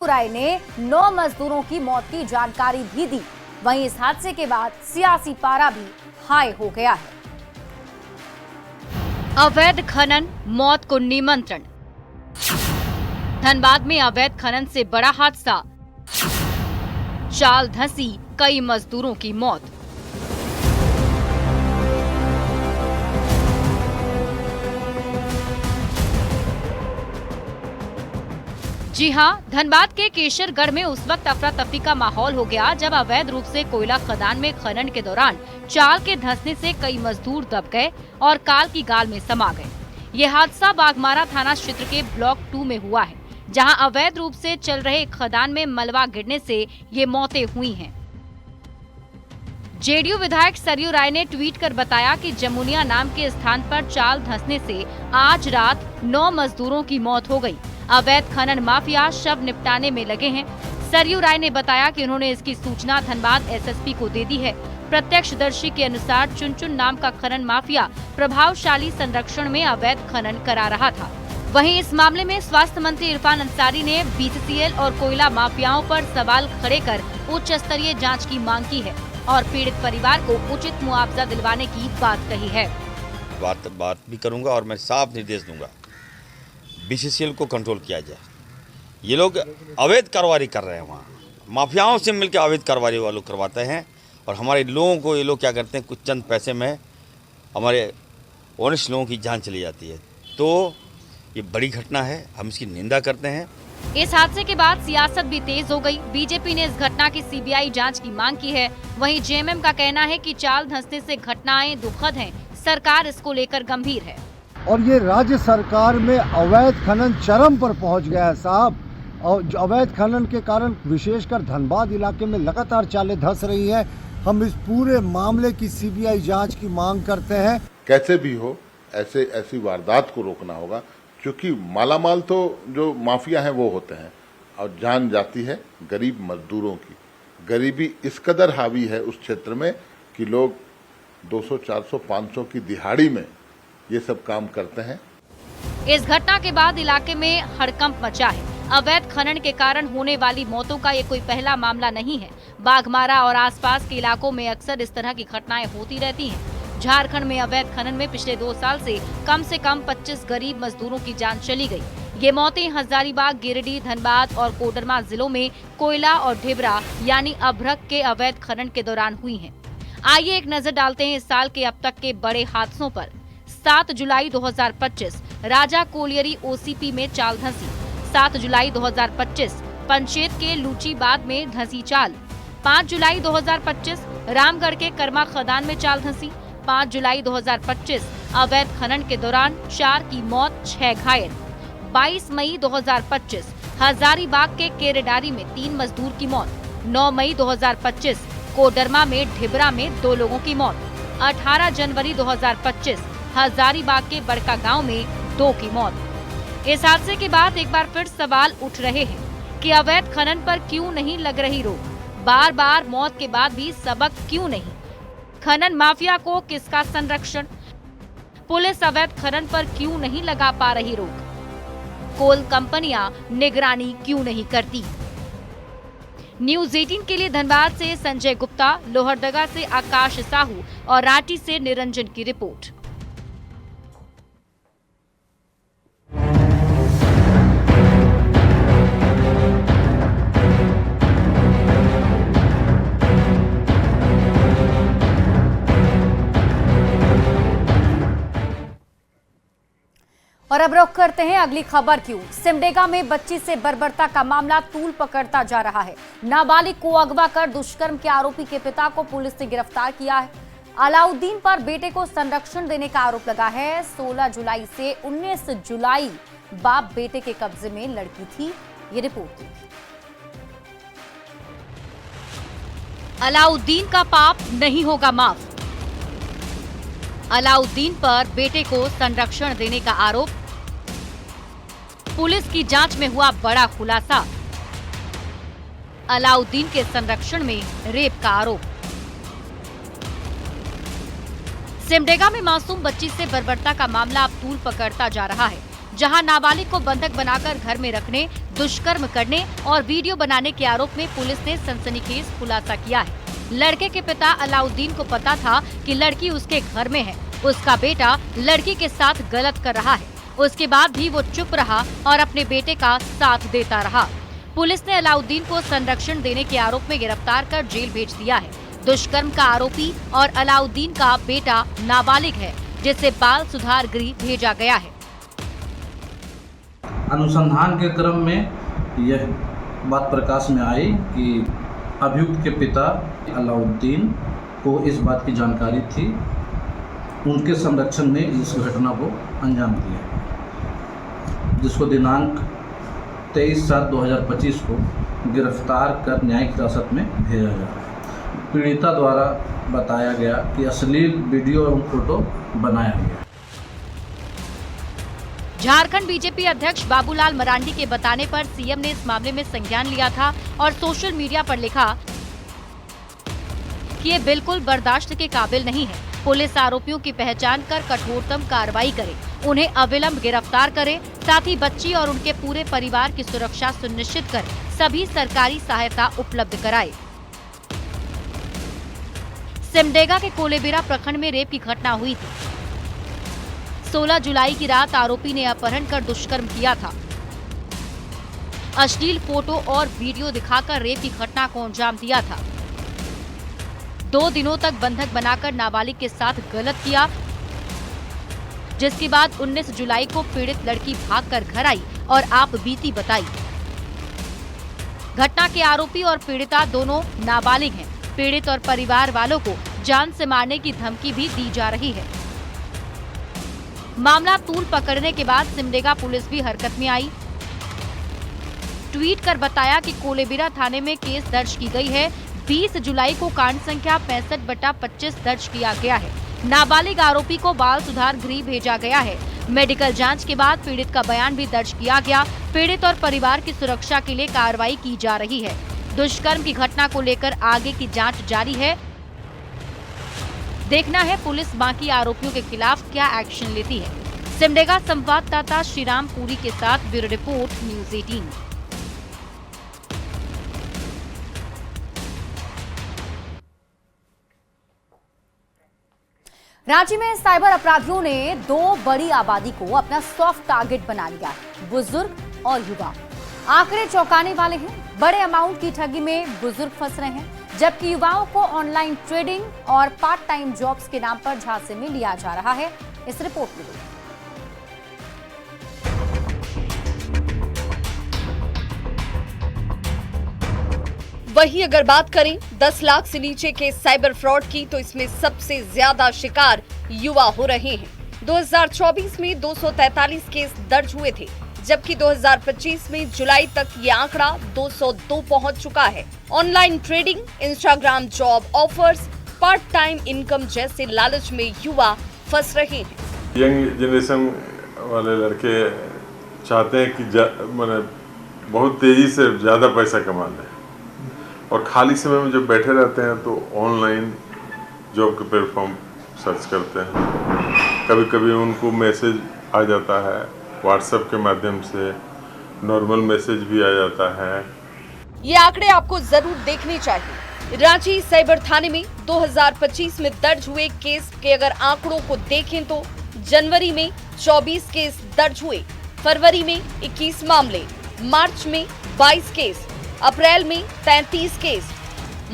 राय ने 9 मजदूरों की मौत की जानकारी भी दी। वहीं इस हादसे के बाद सियासी पारा भी हाई हो गया है। अवैध खनन मौत को निमंत्रण। धनबाद में अवैध खनन से बड़ा हादसा, चाल धंसी, कई मजदूरों की मौत। जी हां, धनबाद के केशरगढ़ में उस वक्त अफरा तफरी का माहौल हो गया जब अवैध रूप से कोयला खदान में खनन के दौरान चाल के धंसने से कई मजदूर दब गए और काल की गाल में समा गए। ये हादसा बाघमारा थाना क्षेत्र के ब्लॉक 2 में हुआ है, जहां अवैध रूप से चल रहे खदान में मलबा गिरने से ये मौतें हुई हैं। जेडीयू विधायक सरयू राय ने ट्वीट कर बताया कि जमुनिया नाम के स्थान पर चाल धंसने से आज रात 9 मजदूरों की मौत हो गई। अवैध खनन माफिया शव निपटाने में लगे हैं। सरयू राय ने बताया कि उन्होंने इसकी सूचना धनबाद एसएसपी को दे दी है। प्रत्यक्षदर्शी के अनुसार चुनचुन नाम का खनन माफिया प्रभावशाली संरक्षण में अवैध खनन करा रहा था। वहीं इस मामले में स्वास्थ्य मंत्री इरफान अंसारी ने बीसीसीएल और कोयला माफियाओं पर सवाल खड़े कर उच्च स्तरीय जाँच की मांग की है और पीड़ित परिवार को उचित मुआवजा दिलवाने की बात कही है। बात भी करूंगा और मैं साफ निर्देश दूंगा, बीसीसीएल को कंट्रोल किया जाए। ये लोग अवैध कारोबारी कर रहे हैं, वहाँ माफियाओं से मिलकर अवैध कारोबारी वालों करवाते हैं और हमारे लोगों को ये लोग क्या करते हैं, कुछ चंद पैसे में हमारे ऑनेस्ट लोगों की जान चली जाती है। तो ये बड़ी घटना है, हम इसकी निंदा करते हैं। इस हादसे के बाद सियासत भी तेज हो गई। बीजेपी ने इस घटना की सीबीआई जांच की मांग की है। वहीं जेएमएम का कहना है कि चाल धंसने से घटनाएं दुखद हैं, सरकार इसको लेकर गंभीर है। और ये राज्य सरकार में अवैध खनन चरम पर पहुंच गया है साहब। और जो अवैध खनन के कारण विशेषकर धनबाद इलाके में लगातार चालें धंस रही हैं। हम इस पूरे मामले की सीबीआई जांच की मांग करते हैं। कैसे भी हो ऐसी वारदात को रोकना होगा, क्योंकि मालामाल तो जो माफिया हैं वो होते हैं और जान जाती है गरीब मजदूरों की। गरीबी इस कदर हावी है उस क्षेत्र में कि लोग 200, 400, 500 की दिहाड़ी में ये सब काम करते हैं। इस घटना के बाद इलाके में हड़कंप मचा है। अवैध खनन के कारण होने वाली मौतों का ये कोई पहला मामला नहीं है। बाघमारा और आसपास के इलाकों में अक्सर इस तरह की घटनाएं होती रहती हैं। झारखंड में अवैध खनन में पिछले 2 साल से कम 25 गरीब मजदूरों की जान चली गई। ये मौतें हजारीबाग, गिरिडीह, धनबाद और कोडरमा जिलों में कोयला और ढिबरा यानी अभ्रक के अवैध खनन के दौरान हुई हैं। आइए एक नजर डालते हैं इस साल के अब तक के बड़े हादसों पर। 7 जुलाई 2025 राजा कोलियरी ओसीपी में चाल धंसी। 7 जुलाई 2025 पंचेत के लूचीबाद में धंसी चाल। 5 जुलाई 2025 रामगढ़ के कर्मा खदान में चाल धंसी। 5 जुलाई 2025 अवैध खनन के दौरान 4 की मौत, 6 घायल। 22 मई 2025 हजारीबाग के केरेडारी में 3 मजदूर की मौत। 9 मई 2025 कोडरमा में ढिबरा में 2 लोगों की मौत। 18 जनवरी 2025 हजारीबाग के बड़का गांव में 2 की मौत। इस हादसे के बाद एक बार फिर सवाल उठ रहे हैं कि अवैध खनन पर क्यों नहीं लग रही रोक? बार बार मौत के बाद भी सबक क्यों नहीं? खनन माफिया को किसका संरक्षण? पुलिस अवैध खनन पर क्यों नहीं लगा पा रही रोक? कोल कंपनियां निगरानी क्यों नहीं करती? न्यूज़ 18 के लिए धनबाद से संजय गुप्ता, लोहरदगा से आकाश साहू और रांची से निरंजन की रिपोर्ट। और अब रुख करते हैं अगली खबर की ओर। सिमडेगा में बच्ची से बर्बरता का मामला तूल पकड़ता जा रहा है। नाबालिग को अगवा कर दुष्कर्म के आरोपी के पिता को पुलिस ने गिरफ्तार किया है। अलाउद्दीन पर बेटे को संरक्षण देने का आरोप लगा है। 16 जुलाई से 19 जुलाई बाप बेटे के कब्जे में लड़की थी। ये रिपोर्ट थी। अलाउद्दीन का पाप नहीं होगा माफ। अलाउद्दीन पर बेटे को संरक्षण देने का आरोप। पुलिस की जांच में हुआ बड़ा खुलासा। अलाउद्दीन के संरक्षण में रेप का आरोप। सिमडेगा में मासूम बच्ची से बर्बरता का मामला अब तूल पकड़ता जा रहा है। जहां नाबालिग को बंधक बनाकर घर में रखने, दुष्कर्म करने और वीडियो बनाने के आरोप में पुलिस ने सनसनीखेज खुलासा किया है। लड़के के पिता अलाउद्दीन को पता था कि लड़की उसके घर में है, उसका बेटा लड़की के साथ गलत कर रहा है। उसके बाद भी वो चुप रहा और अपने बेटे का साथ देता रहा। पुलिस ने अलाउद्दीन को संरक्षण देने के आरोप में गिरफ्तार कर जेल भेज दिया है। दुष्कर्म का आरोपी और अलाउद्दीन का बेटा नाबालिग है, जिसे बाल सुधार गृह भेजा गया है। अनुसंधान के क्रम में यह बात प्रकाश में आई कि अभियुक्त के पिता अलाउद्दीन को इस बात की जानकारी थी, उनके संरक्षण ने इस घटना को अंजाम दिया, जिसको दिनांक 23/7/2025 को गिरफ्तार कर न्यायिक हिरासत में भेजा जा रहा है। पीड़िता द्वारा बताया गया कि अश्लील वीडियो एवं फोटो बनाया गया। झारखंड बीजेपी अध्यक्ष बाबूलाल मरांडी के बताने पर सीएम ने इस मामले में संज्ञान लिया था और सोशल मीडिया पर लिखा कि ये बिल्कुल बर्दाश्त के काबिल नहीं है। पुलिस आरोपियों की पहचान कर कठोरतम कार्रवाई करे, उन्हें अविलंब गिरफ्तार करे, साथ ही बच्ची और उनके पूरे परिवार की सुरक्षा सुनिश्चित कर सभी सरकारी सहायता उपलब्ध कराए। सिमडेगा के कोलेबिरा प्रखंड में रेप की घटना हुई थी। 16 जुलाई की रात आरोपी ने अपहरण कर दुष्कर्म किया था। अश्लील फोटो और वीडियो दिखाकर रेप की घटना को अंजाम दिया था। 2 दिनों तक बंधक बनाकर नाबालिग के साथ गलत किया, जिसके बाद 19 जुलाई को पीड़ित लड़की भागकर घर आई और आप बीती बताई। घटना के आरोपी और पीड़िता दोनों नाबालिग हैं। पीड़ित और परिवार वालों को जान से मारने की धमकी भी दी जा रही है। मामला तूल पकड़ने के बाद सिमडेगा पुलिस भी हरकत में आई। ट्वीट कर बताया कि कोलेबिरा थाने में केस दर्ज की गई है। 20 जुलाई को कांड संख्या 65/25 दर्ज किया गया है। नाबालिग आरोपी को बाल सुधार गृह भेजा गया है। मेडिकल जांच के बाद पीड़ित का बयान भी दर्ज किया गया। पीड़ित और परिवार की सुरक्षा के लिए कार्रवाई की जा रही है। दुष्कर्म की घटना को लेकर आगे की जांच जारी है। देखना है पुलिस बाकी आरोपियों के खिलाफ क्या एक्शन लेती है। सिमडेगा संवाददाता श्रीराम पुरी के साथ ब्यूरो रिपोर्ट न्यूज़ 18। रांची में साइबर अपराधियों ने 2 बड़ी आबादी को अपना सॉफ्ट टारगेट बना लिया है, बुजुर्ग और युवा। आंकड़े चौंकाने वाले हैं। बड़े अमाउंट की ठगी में बुजुर्ग फंस रहे हैं, जबकि युवाओं को ऑनलाइन ट्रेडिंग और पार्ट टाइम जॉब्स के नाम पर झांसे में लिया जा रहा है। इस रिपोर्ट में वहीं अगर बात करें 10 लाख से नीचे के साइबर फ्रॉड की, तो इसमें सबसे ज्यादा शिकार युवा हो रहे हैं। 2024 में 243 केस दर्ज हुए थे, जबकि 2025 में जुलाई तक ये आंकड़ा 202 पहुंच चुका है। Online trading, Instagram job offers, part time income जैसे लालच में युवा फंस रहे हैं। यंग जनरेशन वाले लड़के चाहते हैं कि माने बहुत तेजी से ज़्यादा पैसा कमा लें, और खाली समय में जब बैठे रहते हैं तो ऑनलाइन जॉब के प्लेटफॉर्म सर्च करते हैं। कभी कभी उनको मैसेज आ जाता है व्हाट्सएप के माध्यम से, नॉर्मल मैसेज भी आ जाता है। ये आंकड़े आपको जरूर देखने चाहिए। रांची साइबर थाने में 2025 में दर्ज हुए केस के अगर आंकड़ों को देखें तो जनवरी में 24 केस दर्ज हुए, फरवरी में 21 मामले, मार्च में 22 केस, अप्रैल में 33 केस,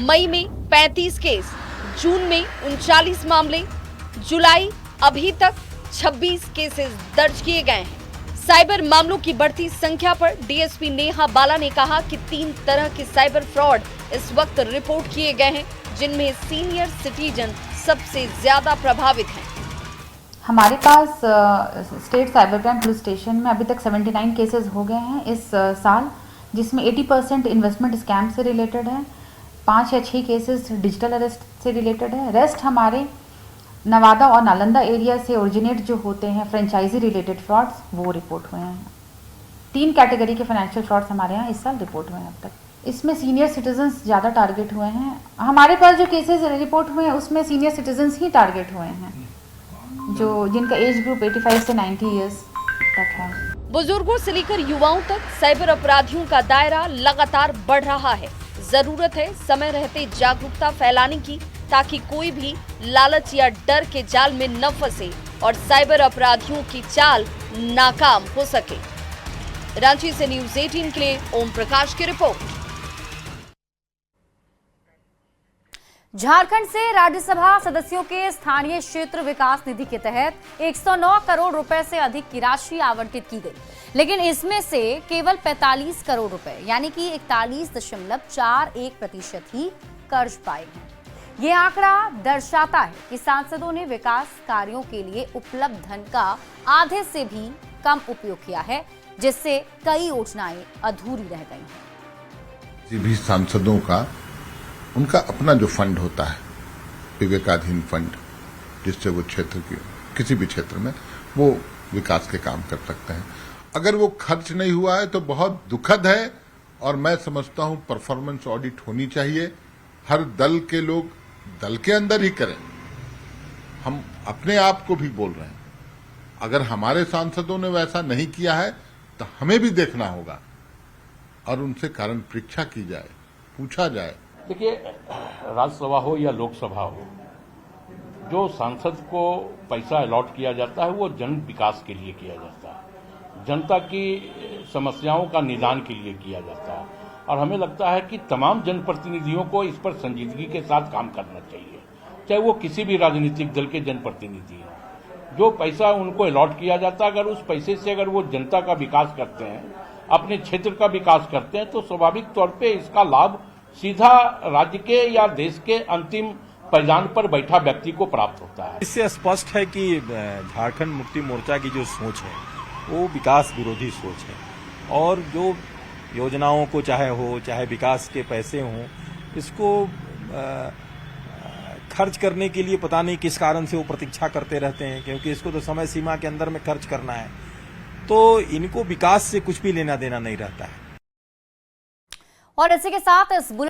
मई में 35 केस, जून में 39 मामले, जुलाई अभी तक 26 केसेस दर्ज किए गए हैं। साइबर मामलों की बढ़ती संख्या पर डीएसपी नेहा बाला ने कहा कि 3 तरह के साइबर फ्रॉड इस वक्त रिपोर्ट किए गए हैं, जिनमें सीनियर सिटीजन सबसे ज्यादा प्रभावित हैं। हमारे पास state cyber crime police station में अभी तक 79 केसेस हो गए हैं इस साल, जिसमें 80% इन्वेस्टमेंट स्कैम से रिलेटेड है। 5 या 6 केसेस डिजिटल अरेस्ट से रिलेटेड है। रेस्ट हमारे नवादा और नालंदा एरिया से ओरिजिनेट जो होते हैं फ्रेंचाइजी रिलेटेड फ्रॉड्स, वो रिपोर्ट हुए हैं। 3 कैटेगरी के फाइनेंशियल फ्रॉड्स हमारे यहाँ इस साल रिपोर्ट हुए हैं अब तक। इसमें सीनियर सिटीजन्स ज़्यादा टारगेट हुए हैं। हमारे पास जो केसेस रिपोर्ट हुए हैं उसमें सीनियर सिटीजन्स ही टारगेट हुए हैं, जो जिनका एज ग्रुप 85 से 90 ईयर्स तक है। बुजुर्गों से लेकर युवाओं तक साइबर अपराधियों का दायरा लगातार बढ़ रहा है। जरूरत है समय रहते जागरूकता फैलाने की, ताकि कोई भी लालच या डर के जाल में न फंसे और साइबर अपराधियों की चाल नाकाम हो सके। रांची से न्यूज़ 18 के लिए ओम प्रकाश की रिपोर्ट। झारखंड से राज्यसभा सदस्यों के स्थानीय क्षेत्र विकास निधि के तहत 109 करोड़ रुपए से अधिक की राशि आवंटित की गई, लेकिन इसमें से केवल 45 करोड़ रुपए यानी कि 41.41% ही कर्ज पाए हैं। ये आंकड़ा दर्शाता है कि सांसदों ने विकास कार्यों के लिए उपलब्ध धन का आधे से भी कम उपयोग किया है, जिससे कई योजनाएं अधूरी रह गई हैं। किसी भी सांसदों का उनका अपना जो फंड होता है, विवेकाधीन फंड, जिससे वो क्षेत्र की किसी भी क्षेत्र में वो विकास के काम कर सकते हैं। अगर वो खर्च नहीं हुआ है तो बहुत दुखद है, और मैं समझता हूं परफॉर्मेंस ऑडिट होनी चाहिए। हर दल के लोग दल के अंदर ही करें। हम अपने आप को भी बोल रहे हैं, अगर हमारे सांसदों ने वैसा नहीं किया है तो हमें भी देखना होगा और उनसे कारण परीक्षा की जाए, पूछा जाए। देखिए, राज्यसभा हो या लोकसभा हो, जो सांसद को पैसा अलॉट किया जाता है वो जन विकास के लिए किया जाता है, जनता की समस्याओं का निदान के लिए किया जाता है। और हमें लगता है कि तमाम जनप्रतिनिधियों को इस पर संजीदगी के साथ काम करना चाहिए, चाहे वो किसी भी राजनीतिक दल के जनप्रतिनिधि हों। जो पैसा उनको अलॉट किया जाता है, अगर उस पैसे से अगर वो जनता का विकास करते हैं, अपने क्षेत्र का विकास करते हैं, तो स्वाभाविक तौर पे इसका लाभ सीधा राज्य के या देश के अंतिम पैदान पर बैठा व्यक्ति को प्राप्त होता है। इससे स्पष्ट है कि झारखंड मुक्ति मोर्चा की जो सोच है वो विकास विरोधी सोच है, और जो योजनाओं को चाहे विकास के पैसे हों, इसको खर्च करने के लिए पता नहीं किस कारण से वो प्रतीक्षा करते रहते हैं, क्योंकि इसको तो समय सीमा के अंदर में खर्च करना है, तो इनको विकास से कुछ भी लेना देना नहीं रहता है। और इसी के साथ इस